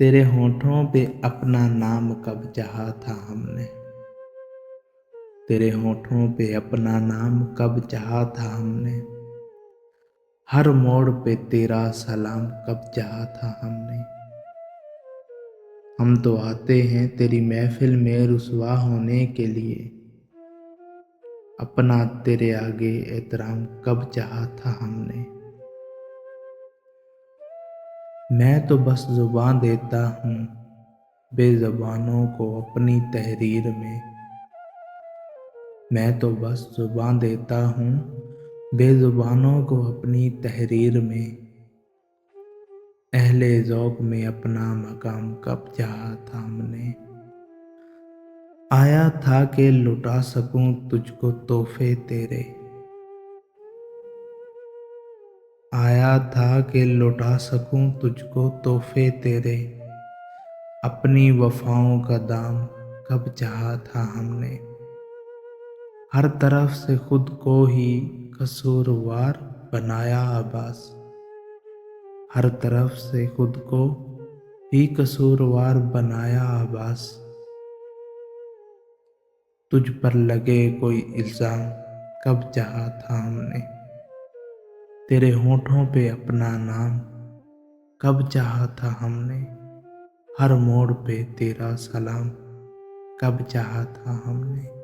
तेरे होठों पे अपना नाम कब चाहा था हमने। तेरे होठों पे अपना नाम कब चाहा था हमने। हर मोड़ पे तेरा सलाम कब चाहा था हमने। हम तो आते हैं तेरी महफिल में रुसवा होने के लिए। अपना तेरे आगे एहतराम कब चाहा था हमने। मैं तो बस जुबान देता हूँ बेज़ुबानों को अपनी तहरीर में। मैं तो बस जुबान देता हूँ बेज़ुबानों को अपनी तहरीर में। अहले ज़ौक़ में अपना मकाम कब चाहा था हमने। आया था कि लुटा सकूँ तुझको तोहफ़े तेरे। आया था कि लुटा सकूँ तुझको तोहफ़े तेरे। अपनी वफ़ाओं का दाम कब चाहा था हमने। हर तरफ से खुद को ही कसूरवार बनाया आबास। हर तरफ से खुद को ही कसूरवार बनाया आबास। तुझ पर लगे कोई इल्ज़ाम कब चाहा था हमने। तेरे होठों पे अपना नाम कब चाहा था हमने। हर मोड़ पे तेरा सलाम कब चाहा था हमने।